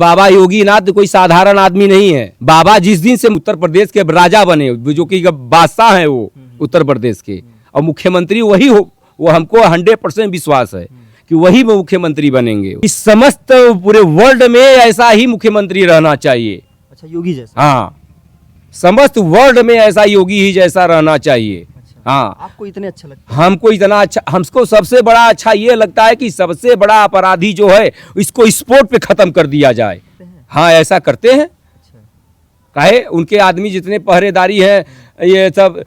बाबा योगीनाथ कोई साधारण आदमी नहीं है। बाबा जिस दिन से उत्तर प्रदेश के राजा बने, जो कि बादशाह हैं वो उत्तर प्रदेश के, और मुख्यमंत्री वही हो, वो हमको 100% विश्वास है कि वही मुख्यमंत्री बनेंगे। इस समस्त पूरे वर्ल्ड में ऐसा ही मुख्यमंत्री रहना चाहिए। अच्छा, योगी जैसा। हाँ, समस्त वर्ल्ड में ऐसा योगी ही जैसा रहना चाहिए। अच्छा, हाँ, आपको इतने अच्छा लगता है? हमको इतना अच्छा, हमको सबसे बड़ा अच्छा ये लगता है कि सबसे बड़ा अपराधी जो है इसको स्पोर्ट पे खत्म कर दिया जाए। हाँ, ऐसा करते हैं। अच्छा, काहे उनके आदमी जितने पहरेदारी हैं, ये सब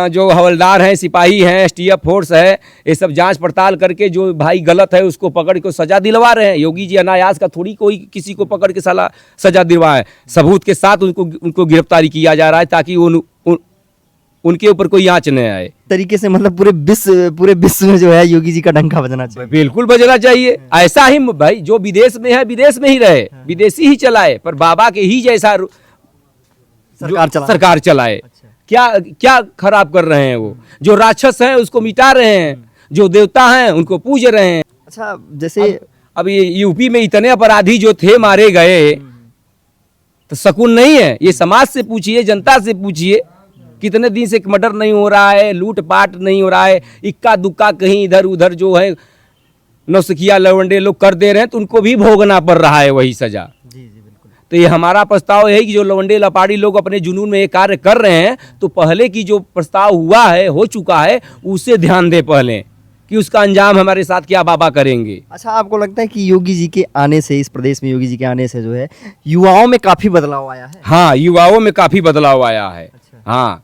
जो हवलदार हैं, सिपाही हैं, STF फोर्स है, ये सब जांच पड़ताल करके जो भाई गलत है उसको पकड़ के सजा दिलवा रहे हैं। योगी जी अनायास का थोड़ी कोई किसी को पकड़ के सजा दिलवाए, सबूत के साथ उनको गिरफ्तारी किया जा रहा है ताकि उनके ऊपर कोई आंच न आए। तरीके से मतलब पूरे विश्व में जो है योगी जी का डंका बजना चाहिए। बिल्कुल बजना चाहिए। ऐसा ही भाई जो विदेश में है विदेश में ही रहे, विदेशी ही चलाए, पर बाबा के ही जैसा सरकार चलाए। अच्छा। क्या खराब कर रहे हैं वो? जो राक्षस हैं उसको मिटा रहे हैं, जो देवता हैं उनको पूज रहे हैं। अच्छा, जैसे अब ये यूपी में इतने अपराधी जो थे मारे गए, तो सकून नहीं है। ये समाज से पूछिए, जनता से पूछिए, कितने दिन से मर्डर नहीं हो रहा है, लूटपाट नहीं हो रहा है, इक्का दुक्का कहीं इधर उधर जो है नौसिखिया लवंडे लोग कर दे रहे हैं, तो उनको भी भोगना पड़ रहा है वही सजा। जी जी बिल्कुल। तो ये हमारा प्रस्ताव है कि जो लवंडे लपाड़ी लोग अपने जुनून में ये कार्य कर रहे हैं, तो पहले की जो प्रस्ताव हुआ है, हो चुका है, उसे ध्यान दे पहले कि उसका अंजाम हमारे साथ क्या बाबा करेंगे। अच्छा, आपको लगता है कि योगी जी के आने से, इस प्रदेश में योगी जी के आने से जो है युवाओं में काफी बदलाव आया है? हाँ, युवाओं में काफी बदलाव आया है। अच्छा। हाँ,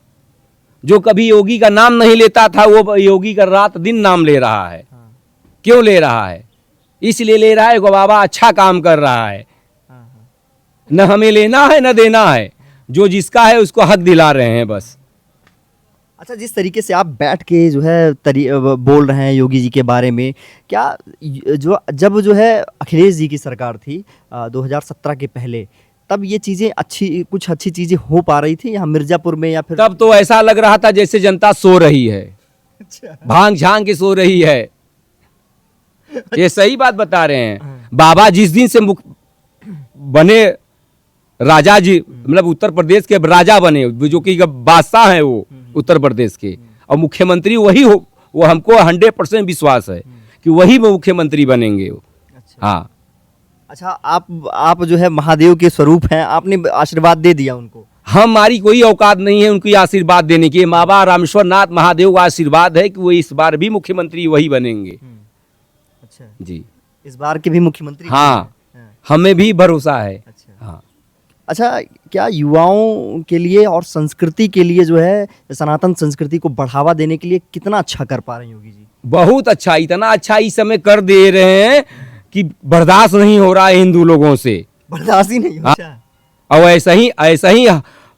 जो कभी योगी का नाम नहीं लेता था वो योगी का रात दिन नाम ले रहा है। हाँ। क्यों ले रहा है? इसलिए ले रहा है कि बाबा अच्छा काम कर रहा है। हाँ। न हमें लेना है न देना है, जो जिसका है उसको हक दिला रहे हैं बस। अच्छा, जिस तरीके से आप बैठ के जो है बोल रहे हैं योगी जी के बारे में, क्या जब जो है अखिलेश जी की सरकार थी 2017 के पहले, तब ये चीज़ें कुछ अच्छी चीज़ें हो पा रही थी यहाँ मिर्जापुर में, या फिर तब तो ऐसा लग रहा था जैसे जनता सो रही है, अच्छा। भांग झांग के सो रही है। ये सही बात बता रहे हैं। बाबा जिस दिन से बने राजा जी, मतलब उत्तर प्रदेश के राजा बने, जो कि बादशाह हैं वो उत्तर प्रदेश के, और मुख्यमंत्री वही हो, वो हमको 100% विश्वास है कि वही मुख्यमंत्री बनेंगे। अच्छा। हाँ। अच्छा, आप जो है महादेव के स्वरूप हैं, आपने आशीर्वाद दे दिया उनको। हमारी कोई औकात नहीं है उनकी आशीर्वाद देने की। बाबा रामेश्वर नाथ महादेव का आशीर्वाद है कि वो इस बार भी मुख्यमंत्री वही बनेंगे। अच्छा जी, इस बार के भी मुख्यमंत्री? हाँ, हाँ। हमें भी भरोसा है। अच्छा। हाँ। अच्छा, क्या युवाओं के लिए और संस्कृति के लिए जो है सनातन संस्कृति को बढ़ावा देने के लिए कितना अच्छा कर पा रहे हैं योगी जी? मतलब बहुत अच्छा, इतना अच्छा इस समय कर दे रहे हैं कि बर्दाश्त नहीं हो रहा है हिंदू लोगों से। बर्दाश्त ही नहीं हो रहा। और ऐसा ही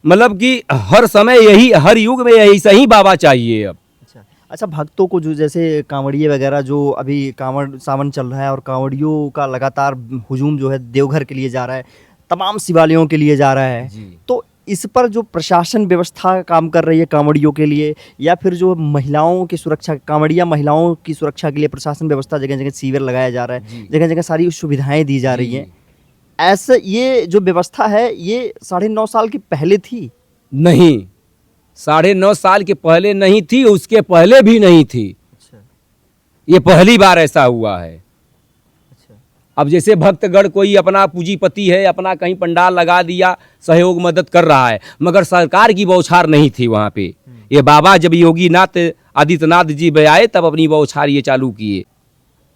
मतलब कि हर समय यही, हर युग में यही सही बाबा चाहिए अब। अच्छा, भक्तों को जो जैसे कांवड़िए वगैरह जो अभी कांवड़ सावन चल रहा है और कांवड़ियों का लगातार हुजूम जो है देवघर के लिए जा रहा है, तमाम शिवालयों के लिए जा रहा है, तो इस पर जो प्रशासन व्यवस्था काम कर रही है कांवड़ियों के लिए, या फिर जो महिलाओं की सुरक्षा, कांवड़िया महिलाओं की सुरक्षा के लिए प्रशासन व्यवस्था, जगह जगह शिविर लगाया जा रहा है, जगह जगह सारी सुविधाएं दी जा रही हैं, ऐसे ये जो व्यवस्था है ये 9.5 साल की पहले थी? नहीं, 9.5 साल के पहले नहीं थी, उसके पहले भी नहीं थी। अच्छा। ये पहली बार ऐसा हुआ है। अच्छा। अब जैसे भक्तगण कोई अपना पूंजीपति है, अपना कहीं पंडाल लगा दिया, सहयोग मदद कर रहा है, मगर सरकार की बौछार नहीं थी वहाँ पे। ये बाबा जब योगीनाथ आदित्यनाथ जी आए तब अपनी बौछार ये चालू किए,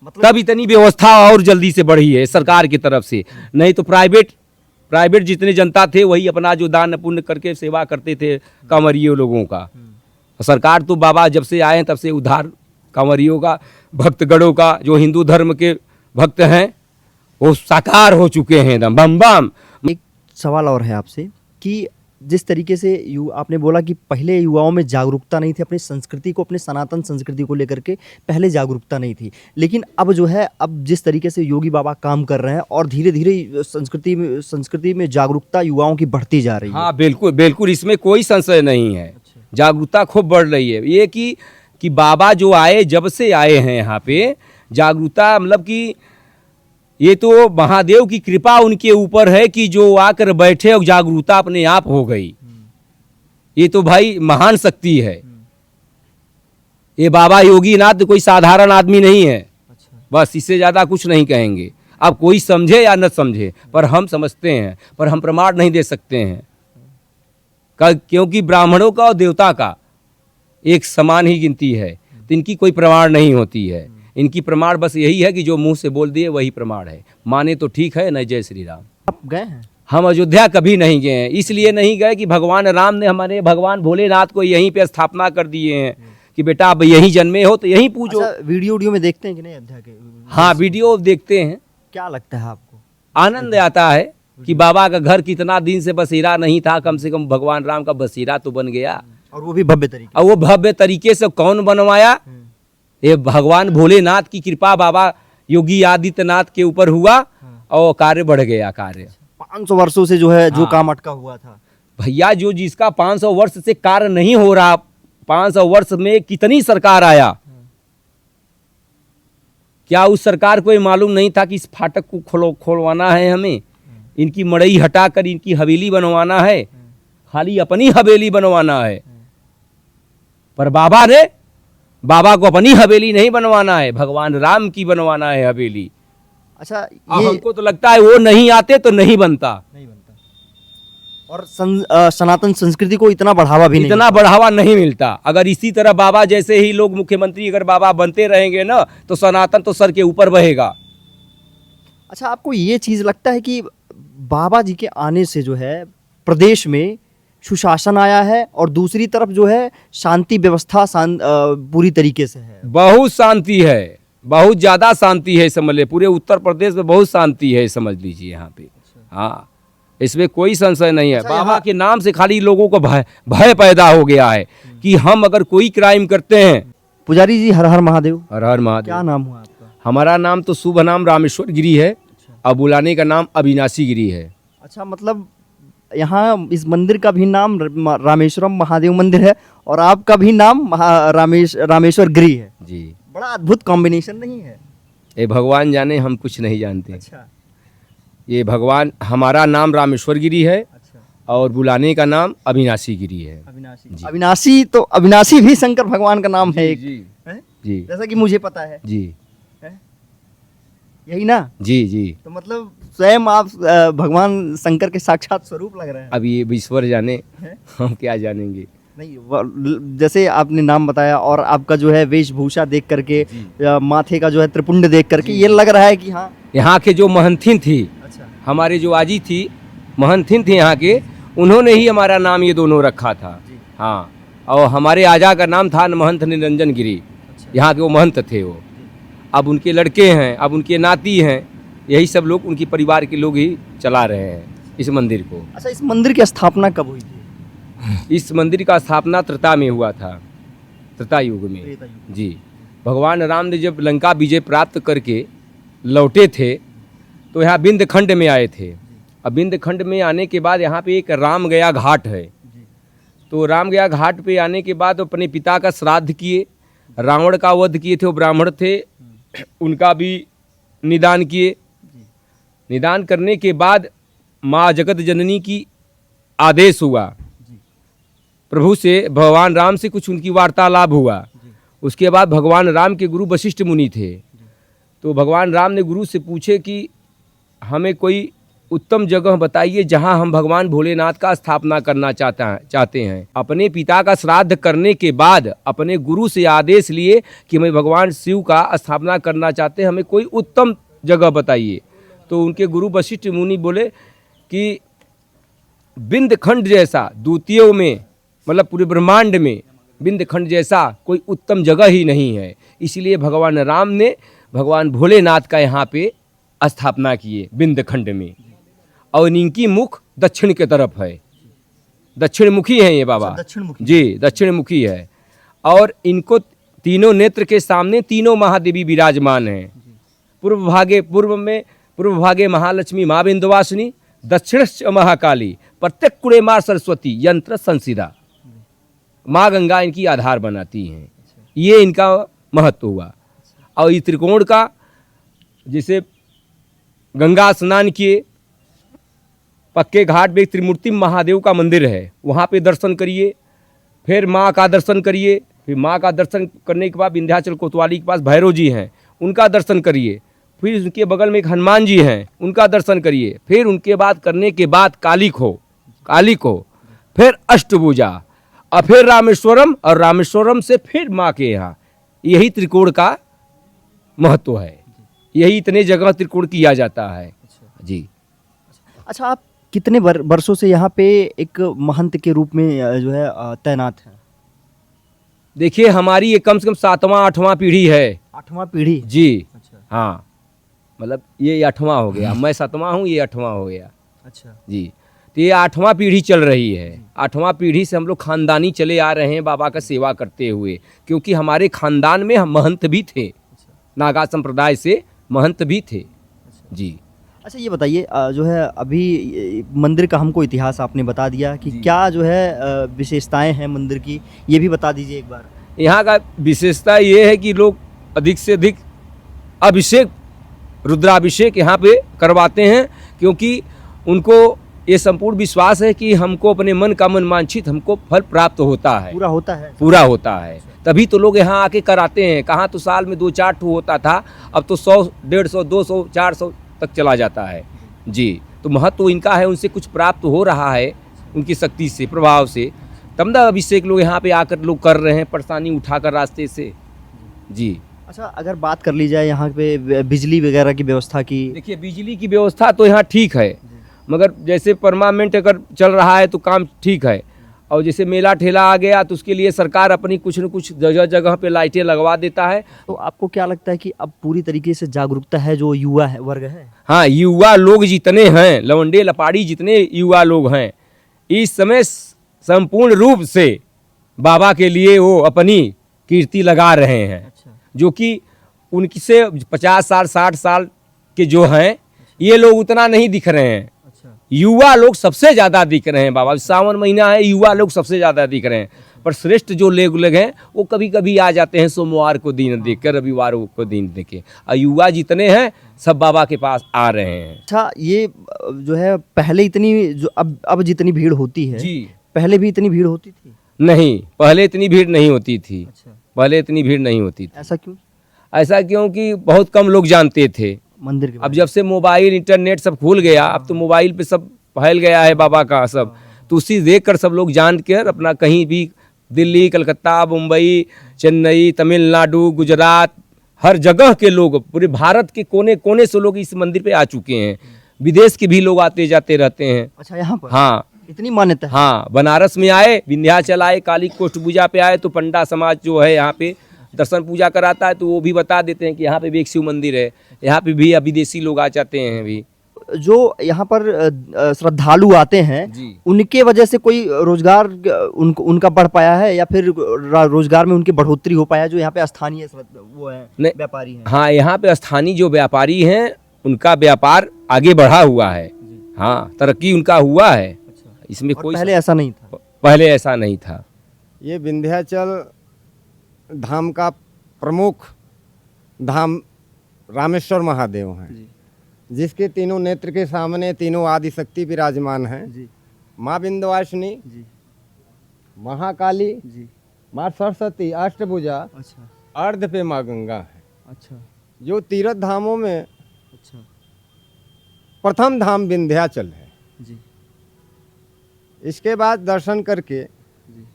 मतलब तब इतनी व्यवस्था और जल्दी से बढ़ी है सरकार की तरफ से। नहीं तो प्राइवेट जितने जनता थे वही अपना जो दान पुण्य करके सेवा करते थे कांवरियों लोगों का। सरकार तो बाबा जब से आए तब से उद्धार कांवरियों का, भक्तगणों का, जो हिंदू धर्म के भक्त हैं वो साकार हो चुके हैं एकदम बम बम। एक सवाल और है आपसे कि जिस तरीके से आपने बोला कि पहले युवाओं में जागरूकता नहीं थी अपनी संस्कृति को, अपने सनातन संस्कृति को लेकर के पहले जागरूकता नहीं थी, लेकिन अब जो है, अब जिस तरीके से योगी बाबा काम कर रहे हैं और धीरे धीरे संस्कृति में जागरूकता युवाओं की बढ़ती जा रही है। हाँ बिल्कुल बिल्कुल, इसमें कोई संशय नहीं है। जागरूकता खूब बढ़ रही है। ये कि बाबा जो आए, जब से आए हैं यहाँ पे, जागरूकता मतलब कि ये तो महादेव की कृपा उनके ऊपर है कि जो आकर बैठे और जागरूकता अपने आप हो गई। ये तो भाई महान शक्ति है। ये बाबा योगीनाथ कोई साधारण आदमी नहीं है। बस इससे ज़्यादा कुछ नहीं कहेंगे। अब कोई समझे या न समझे, पर हम समझते हैं, पर हम प्रमाण नहीं दे सकते हैं। क्योंकि ब्राह्मणों का और देवता का एक समान ही गिनती है, तो इनकी कोई प्रमाण नहीं होती है। इनकी प्रमाण बस यही है कि जो मुंह से बोल दिए वही प्रमाण है। माने तो ठीक है, न जय श्री राम। आप गए हैं? हम अयोध्या कभी नहीं गए हैं। इसलिए नहीं गए कि भगवान राम ने हमारे भगवान भोलेनाथ को यहीं पे स्थापना कर दिए हैं कि बेटा आप यहीं जन्मे हो तो यहीं पूजो। अच्छा, वीडियो में देखते हैं कि नहीं अयोध्या के? हाँ, वीडियो देखते हैं। क्या लगता है आपको? आनंद आता है कि बाबा का घर कितना दिन से बसेरा नहीं था, कम से कम भगवान राम का बसेरा तो बन गया। और वो भी भव्य तरीके। और वो भव्य तरीके से कौन बनवाया? ये भगवान भोलेनाथ की कृपा बाबा योगी आदित्यनाथ के ऊपर हुआ और कार्य बढ़ गया। कार्य 500 वर्षों से जो है जो हाँ। काम अटका हुआ था भैया, जो जिसका 500 वर्ष से कार्य नहीं हो रहा, 500 वर्ष में कितनी सरकार आया, क्या उस सरकार को ये मालूम नहीं था कि इस फाटक को खोलवाना है, हमें इनकी मड़ई हटाकर इनकी हवेली बनवाना है, खाली अपनी हवेली बनवाना है। पर बाबा को अपनी हवेली नहीं बनवाना है, भगवान राम की बनवाना है हवेली। अच्छा, अब ये हमको तो लगता है वो नहीं आते तो नहीं बनता। नहीं बनता। और सनातन संस्कृति को इतना बढ़ावा भी नहीं इतना बढ़ावा नहीं मिलता। अगर इसी तरह बाबा जैसे ही लोग मुख्यमंत्री अगर बाबा बनते रहेंगे ना, तो सनातन तो सर के ऊपर बहेगा। अच्छा, आपको ये चीज़ लगता है कि बाबा जी के आने से जो है प्रदेश में सुशासन आया है और दूसरी तरफ जो है शांति व्यवस्था पूरी तरीके से है? बहुत शांति है, बहुत ज़्यादा शांति है। समझ ले, पूरे उत्तर प्रदेश में बहुत शांति है, समझ लीजिए यहाँ पे। हाँ, इसमें कोई संशय नहीं है। अच्छा, बाबा के नाम से खाली लोगों को भय पैदा हो गया है कि हम अगर कोई क्राइम करते हैं। पुजारी जी, हर हर महादेव। हर हर महादेव। क्या नाम हुआ आपका? हमारा नाम तो शुभ नाम रामेश्वर गिरी है और बुलाने का नाम अविनाशी गिरी है। अच्छा, मतलब यहाँ इस मंदिर का भी नाम रामेश्वरम महादेव मंदिर है और आपका भी नाम रामेश्वर गिरी है जी। बड़ा अद्भुत कॉम्बिनेशन नहीं है? ये भगवान जाने, हम कुछ नहीं जानते। अच्छा। ये भगवान, हमारा नाम रामेश्वर गिरी है। अच्छा। और बुलाने का नाम अविनाशी गिरी है। अविनाशी। अविनाशी, तो अविनाशी भी शंकर भगवान का नाम है एक। जी है? जी जैसा कि मुझे पता है। जी है? यही ना? जी जी। तो मतलब स्वयं आप भगवान शंकर के साक्षात स्वरूप लग रहे हैं। अब ये ईश्वर जाने, है? हम क्या जानेंगे। नहीं, जैसे आपने नाम बताया और आपका जो है वेशभूषा देख करके, माथे का जो है त्रिपुंड देख करके ये लग रहा है कि हाँ। यहाँ के जो महंथिन थी, अच्छा। हमारे जो आजी थी, महंथिन थे यहाँ के, उन्होंने ही हमारा नाम ये दोनों रखा था। हाँ, और हमारे आजा का नाम था महंत निरंजन गिरी। यहाँ के वो महंत थे वो। अब उनके लड़के हैं, अब उनके नाती हैं, यही सब लोग, उनकी परिवार के लोग ही चला रहे हैं इस मंदिर को। अच्छा, इस मंदिर की स्थापना कब हुई थी? इस मंदिर का स्थापना त्रेता में हुआ था, त्रेता युग में। जी, भगवान राम ने जब लंका विजय प्राप्त करके लौटे थे तो यहाँ विंध्यखंड में आए थे। अब विंध्यखंड में आने के बाद यहाँ पे एक राम गया घाट है। तो राम गया घाट पे आने के बाद अपने पिता का श्राद्ध किए, रावण का वध किए थे, वो ब्राह्मण थे, उनका भी निदान किए। निदान करने के बाद माँ जगत जननी की आदेश हुआ, प्रभु से, भगवान राम से कुछ उनकी वार्तालाप हुआ। उसके बाद भगवान राम के गुरु वशिष्ठ मुनि थे। तो भगवान राम ने गुरु से पूछे कि हमें कोई उत्तम जगह बताइए जहां हम भगवान भोलेनाथ का स्थापना करना चाहते हैं। अपने पिता का श्राद्ध करने के बाद अपने गुरु से आदेश लिए कि मैं भगवान शिव का स्थापना करना चाहते हैं, हमें कोई उत्तम जगह बताइए। तो उनके गुरु वशिष्ठ मुनि बोले कि विंध्यखंड जैसा द्वितीयों में, मतलब पूरे ब्रह्मांड में विंध्यखंड जैसा कोई उत्तम जगह ही नहीं है। इसलिए भगवान राम ने भगवान भोलेनाथ का यहाँ पे स्थापना किए विंध्यखंड में। और इनकी मुख दक्षिण के तरफ है, दक्षिण मुखी है ये बाबा। दक्षिण मुखी? जी, दक्षिण मुखी है। और इनको तीनों नेत्र के सामने तीनों महादेवी विराजमान हैं। पूर्व भागे महालक्ष्मी माँ विंध्यवासिनी, दक्षिण महाकाली, प्रत्येक कुड़े माँ सरस्वती, यंत्र संसिदा। माँ गंगा इनकी आधार बनाती हैं। ये इनका महत्व हुआ। और इस त्रिकोण का, जैसे गंगा स्नान किए, पक्के घाट पे त्रिमूर्ति महादेव का मंदिर है, वहाँ पे दर्शन करिए, फिर माँ का दर्शन करिए, फिर माँ का दर्शन करने के बाद विंध्याचल कोतवाली के पास भैरव जी हैं, उनका दर्शन करिए, फिर उनके बगल में एक हनुमान जी हैं, उनका दर्शन करिए, फिर उनके बाद करने के बाद काली को फिर अष्टभुजा और फिर रामेश्वरम, और रामेश्वरम से फिर माँ के यहाँ। यही त्रिकोण का महत्व है, यही इतने जगह त्रिकोण किया जाता है जी। अच्छा, आप कितने वर्षों से यहाँ पे एक महंत के रूप में जो है तैनात हैं? देखिए हमारी ये कम से कम 7वां 8वां पीढ़ी है। 8वां पीढ़ी जी अच्छा हाँ, मतलब ये 8वां हो गया, मैं 7वां हूँ, ये 8वां हो गया अच्छा जी। तो ये 8वां पीढ़ी चल रही है। 8वां पीढ़ी से हम लोग खानदानी चले आ रहे हैं बाबा का सेवा करते हुए, क्योंकि हमारे खानदान में हम महंत भी थे, नागा संप्रदाय से महंत भी थे जी। अच्छा, ये बताइए जो है अभी मंदिर का हमको इतिहास आपने बता दिया कि जी। क्या जो है विशेषताएं हैं मंदिर की, ये भी बता दीजिए एक बार। यहाँ का विशेषता ये है कि लोग अधिक से अधिक अभिषेक, रुद्राभिषेक यहाँ पे करवाते हैं, क्योंकि उनको ये संपूर्ण विश्वास है कि हमको अपने मन का मनवांछित हमको फल प्राप्त होता है, पूरा होता है। तभी तो लोग यहाँ आके कराते हैं। कहाँ तो साल में 2-4 ठू होता था, अब तो 100, 150, 200, 400 तक चला जाता है जी। तो महत्व तो इनका है, उनसे कुछ प्राप्त हो रहा है, उनकी शक्ति से, प्रभाव से, तब ना अभिषेक लोग यहाँ पे आकर लोग कर रहे हैं, परेशानी उठाकर रास्ते से जी। अच्छा, अगर बात कर ली जाए यहाँ पे बिजली वगैरह की व्यवस्था की। देखिए बिजली की व्यवस्था तो यहाँ ठीक है, मगर जैसे परमानेंट अगर चल रहा है तो काम ठीक है, और जैसे मेला ठेला आ गया तो उसके लिए सरकार अपनी कुछ न कुछ जगह जगह पे लाइटें लगवा देता है। तो आपको क्या लगता है कि अब पूरी तरीके से जागरूकता है जो युवा है वर्ग है? हाँ, युवा लोग जितने हैं, लवंडे लपाड़ी जितने युवा लोग हैं, इस समय संपूर्ण रूप से बाबा के लिए वो अपनी कीर्ति लगा रहे हैं। अच्छा जो कि उनकी से 50 साल 60 साल के जो हैं, ये लोग उतना नहीं दिख रहे हैं, अच्छा युवा लोग सबसे ज़्यादा दिख रहे हैं। बाबा सावन महीना है, युवा लोग सबसे ज़्यादा दिख रहे हैं, पर श्रेष्ठ जो लोग हैं वो कभी कभी आ जाते हैं सोमवार को दिन देख कर, रविवार को दिन देखे, और युवा जितने हैं सब बाबा के पास आ रहे हैं। अच्छा, ये जो है पहले इतनी जो अब जितनी भीड़ होती है जी पहले भी इतनी भीड़ होती थी? नहीं, पहले इतनी भीड़ नहीं होती थी। अच्छा, पहले इतनी भीड़ नहीं होती थी। ऐसा क्यों? ऐसा क्योंकि बहुत कम लोग जानते थे। मंदिर के अब बारे जब से मोबाइल इंटरनेट सब खुल गया, अब तो मोबाइल पे सब फैल गया है बाबा का सब, तो उसी देख कर सब लोग जान कर अपना कहीं भी दिल्ली, कलकत्ता, मुंबई, चेन्नई, तमिलनाडु, गुजरात, हर जगह के लोग, पूरे भारत के कोने कोने से लोग इस मंदिर पे आ चुके हैं। विदेश के भी लोग आते जाते रहते हैं। अच्छा, यहाँ पर हाँ इतनी मान्यता है? हाँ, बनारस में आए, विंध्याचल आए, काली कोष्ठ पूजा पे आए, तो पंडा समाज जो है यहाँ पे दर्शन पूजा कराता है, तो वो भी बता देते हैं कि यहाँ पे भी एक शिव मंदिर है। यहाँ पे भी विदेशी लोग आ जाते हैं भी। जो यहाँ पर श्रद्धालु आते हैं जी। उनके वजह से कोई रोजगार उनका बढ़ पाया है, या फिर रोजगार में उनकी बढ़ोतरी हो पाया जो यहाँ पे स्थानीय वो है नहीं। व्यापारी हैं? हाँ, यहाँ पे स्थानीय जो व्यापारी हैं उनका व्यापार आगे बढ़ा हुआ है। हाँ, तरक्की उनका हुआ है, इसमें और कोई पहले ऐसा नहीं था? पहले ऐसा नहीं था। ये विंध्याचल धाम का प्रमुख धाम रामेश्वर महादेव हैं, जिसके तीनों नेत्र के सामने तीनों आदि शक्ति विराजमान हैं। जी माँ विंध्यवासिनी, जी महाकाली, जी। माँ सरस्वती, अष्टभुजा, अच्छा अर्ध पे माँ गंगा है। अच्छा जो तीर्थ धामों में अच्छा प्रथम धाम विंध्याचल है। जी इसके बाद दर्शन करके जी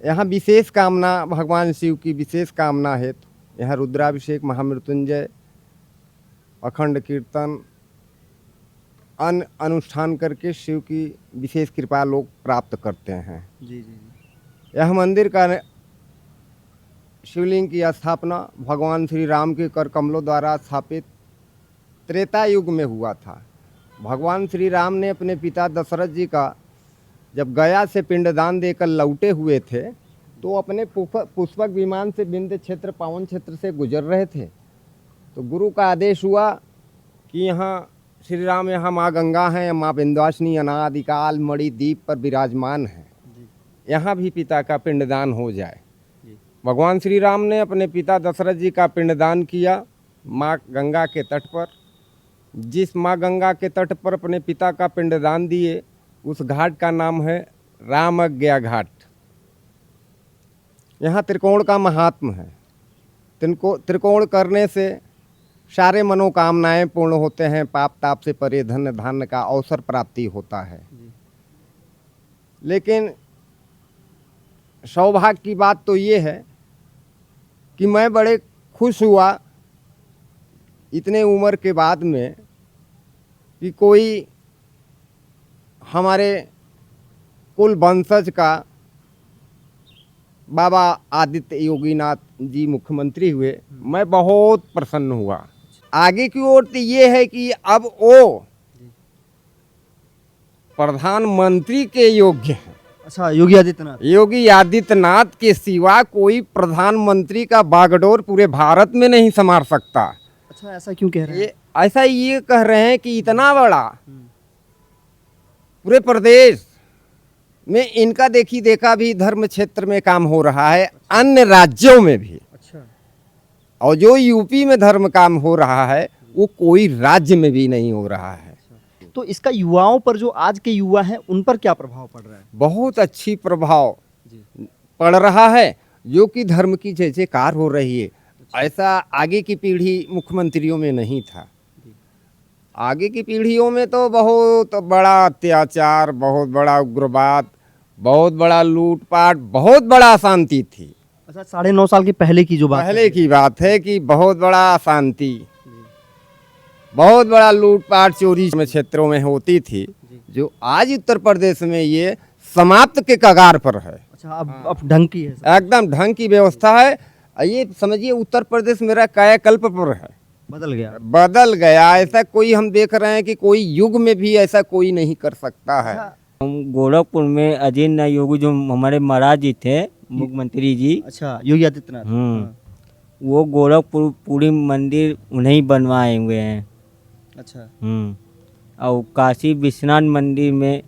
यहाँ विशेष कामना, भगवान शिव की विशेष कामना है, तो यहाँ रुद्राभिषेक, महामृत्युंजय, अखंड कीर्तन, अन्य अनुष्ठान करके शिव की विशेष कृपा लोग प्राप्त करते हैं। जी जी। यह मंदिर का शिवलिंग की स्थापना भगवान श्री राम के कर कमलों द्वारा स्थापित त्रेता युग में हुआ था। भगवान श्री राम ने अपने पिता दशरथ जी का जब गया से पिंडदान देकर लौटे हुए थे, तो अपने पुष्पक विमान से विंध्य क्षेत्र, पावन क्षेत्र से गुजर रहे थे, तो गुरु का आदेश हुआ कि यहाँ श्री राम, यहाँ माँ गंगा हैं, माँ विंध्यवासिनी अनादिकाल मणिद्वीप पर विराजमान है, यहाँ भी पिता का पिंडदान हो जाए। भगवान श्री राम ने अपने पिता दशरथ जी का पिंडदान किया माँ गंगा के तट पर, जिस माँ गंगा के तट पर अपने पिता का पिंडदान दिए, उस घाट का नाम है रामज्ञा घाट। यहाँ त्रिकोण का महात्म है। त्रिकोण करने से सारे मनोकामनाएं पूर्ण होते हैं, पाप ताप से परे धन धान्य का अवसर प्राप्ति होता है। लेकिन सौभाग्य की बात तो ये है कि मैं बड़े खुश हुआ इतने उम्र के बाद में कि कोई हमारे कुल वंशज का बाबा आदित्य योगीनाथ जी मुख्यमंत्री हुए, मैं बहुत प्रसन्न हुआ। आगे की ओर तो ये है कि अब वो प्रधानमंत्री के योग्य हैं। अच्छा, योगी आदित्यनाथ। योगी आदित्यनाथ के सिवा कोई प्रधानमंत्री का बागडोर पूरे भारत में नहीं संभाल सकता। अच्छा, ऐसा क्यों कह रहे हैं? ये ऐसा ये कह रहे हैं कि इतना बड़ा पूरे प्रदेश में इनका देखी देखा भी धर्म क्षेत्र में काम हो रहा है, अन्य राज्यों में भी। अच्छा, और जो यूपी में धर्म काम हो रहा है वो कोई राज्य में भी नहीं हो रहा है। तो इसका युवाओं पर, जो आज के युवा हैं, उन पर क्या प्रभाव पड़ रहा है? बहुत अच्छी प्रभाव पड़ रहा है, जो कि धर्म की जय जयकार हो रही है। ऐसा आगे की पीढ़ी मुख्यमंत्रियों में नहीं था। आगे की पीढ़ियों में तो बहुत बड़ा अत्याचार, बहुत बड़ा उग्रवाद, बहुत बड़ा लूटपाट, बहुत बड़ा अशांति थी। अच्छा, 9.5 साल के पहले की जो बात पहले की बात है कि बहुत बड़ा अशांति, बहुत बड़ा लूटपाट चोरी में क्षेत्रों में होती थी, जो आज उत्तर प्रदेश में ये समाप्त के कगार पर है। अच्छा, अब ढंग की है सब। एकदम ढंग की व्यवस्था है। ये समझिए उत्तर प्रदेश मेरा कायाकल्प पर है, बदल गया। ऐसा कोई हम देख रहे हैं कि कोई युग में भी ऐसा कोई नहीं कर सकता है। हम गोरखपुर में अजीत योगी जो हमारे महाराज जी थे, मुख्यमंत्री जी। अच्छा, योगी आदित्यनाथ। वो गोरखपुर पूरी मंदिर उन्हीं बनवाए हुए हैं। अच्छा। और काशी विश्वनाथ मंदिर में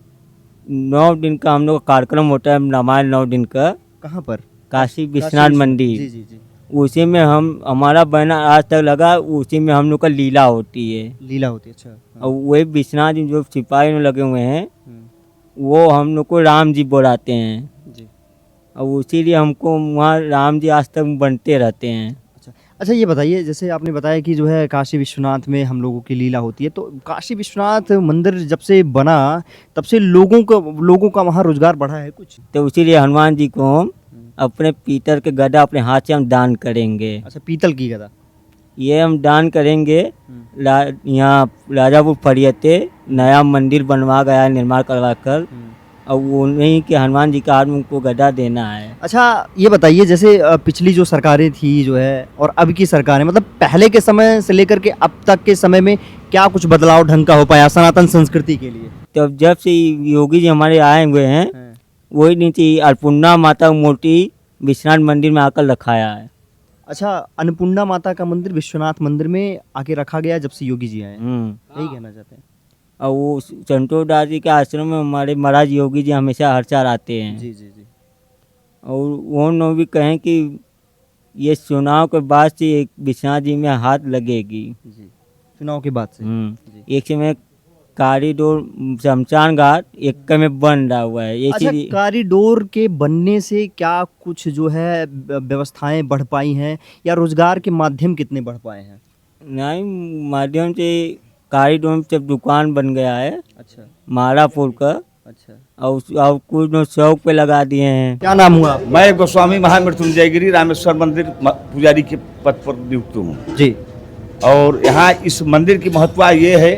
9 दिन का हम लोग का कार्यक्रम होता है, रामायण 9 दिन का। कहाँ पर? काशी विश्वनाथ मंदिर। जी जी जी। उसी में हमारा बैनर आज तक लगा, उसी में हम लोग का लीला होती है। लीला होती है, अच्छा। और वही विश्वनाथ जी जो सिपाही में लगे हुए हैं, वो हम लोग को राम जी बुलाते हैं जी। और इसीलिए हमको वहाँ राम जी आज तक बनते रहते हैं। अच्छा, ये बताइए, जैसे आपने बताया कि जो है काशी विश्वनाथ में हम लोगों की लीला होती है, तो काशी विश्वनाथ मंदिर जब से बना तब से लोगों का वहाँ रोजगार बढ़ा है कुछ? तो इसीलिए हनुमान जी को हम अपने पीतल के गदा अपने हाथ से हम दान करेंगे। अच्छा, पीतल की गदा ये हम दान करेंगे। यहाँ राजापुर फरियते नया मंदिर बनवा गया है, निर्माण करवा कर, और वो नहीं कि हनुमान जी का हाथ में उनको गदा देना है। अच्छा, ये बताइए, जैसे पिछली जो सरकारें थी जो है और अब की सरकारें, मतलब पहले के समय से लेकर के अब तक के समय में क्या कुछ बदलाव ढंग का हो पाया सनातन संस्कृति के लिए? तो जब से योगी जी हमारे आए हुए हैं, वही नीचे अन्नपूर्णा माता की मूर्ति विश्वनाथ मंदिर में आकर रखाया है। अच्छा, अन्नपूर्णा माता का मंदिर विश्वनाथ मंदिर में आके रखा गया जब से योगी जी आए, यही कहना चाहते हैं? और वो चंटो दास जी के आश्रम में हमारे महाराज योगी जी हमेशा हर साल आते हैं। जी जी जी। और वो लोग भी कहें कि ये चुनाव के बाद से एक विश्वनाथ जी में हाथ लगेगी। जी, चुनाव के बाद से। एक समय कॉरिडोर शमशान घाट एक में बन रहा हुआ है। अच्छा, कॉरिडोर के बनने से क्या कुछ जो है व्यवस्थाएं बढ़ पाई हैं, या रोजगार के माध्यम कितने बढ़ पाए हैं? नहीं, माध्यम से कॉरिडोर में जब दुकान बन गया है। अच्छा। मारापुर का। अच्छा। और कुछ लोग शौक पे लगा दिए हैं। क्या नाम हुआ? मैं गोस्वामी महामृत्युंजय गिरी रामेश्वर मंदिर पुजारी के पद पर नियुक्त हूँ जी। और यहाँ इस मंदिर की महत्व ये है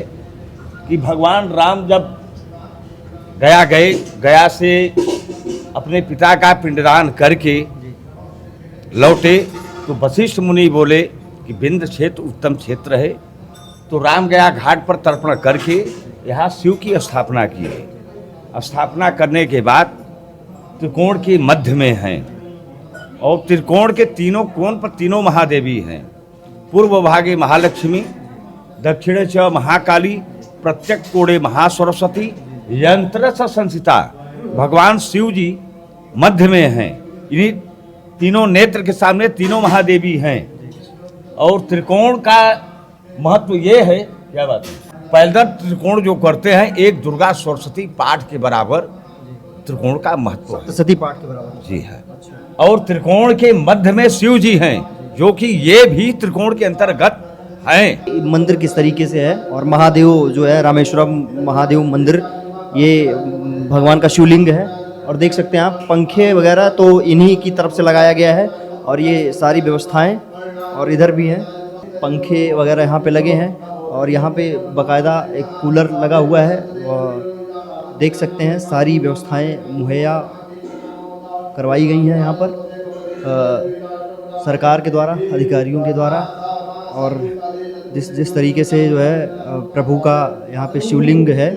कि भगवान राम जब गया से अपने पिता का पिंडदान करके लौटे, तो वशिष्ठ मुनि बोले कि विंध्य क्षेत्र उत्तम क्षेत्र है, तो राम गया घाट पर तर्पण करके यहाँ शिव की स्थापना की है। स्थापना करने के बाद त्रिकोण के मध्य में हैं और त्रिकोण के तीनों कोण पर तीनों महादेवी हैं। पूर्व भागे महालक्ष्मी, दक्षिणे च महाकाली, प्रत्येक कोणे महासरस्वती, यंत्र स संसिता। भगवान शिव जी मध्य में हैं। इन्हीं तीनों नेत्र के सामने तीनों महादेवी हैं। और त्रिकोण का महत्व ये है, क्या बात है, पैदल त्रिकोण जो करते हैं एक दुर्गा सरस्वती पाठ के बराबर त्रिकोण का महत्व है। सती पाठ के बराबर। जी है। और त्रिकोण के मध्य में शिव जी हैं, जो कि ये भी त्रिकोण के अंतर्गत हैं। मंदिर किस तरीके से है, और महादेव जो है रामेश्वरम महादेव मंदिर, ये भगवान का शिवलिंग है। और देख सकते हैं आप पंखे वगैरह तो इन्हीं की तरफ से लगाया गया है, और ये सारी व्यवस्थाएं और इधर भी हैं पंखे वगैरह यहाँ पे लगे हैं, और यहाँ पे बाकायदा एक कूलर लगा हुआ है। और देख सकते हैं सारी व्यवस्थाएं मुहैया करवाई गई हैं यहाँ पर सरकार के द्वारा, अधिकारियों के द्वारा। और जिस तरीके से जो है प्रभु का यहाँ पे शिवलिंग है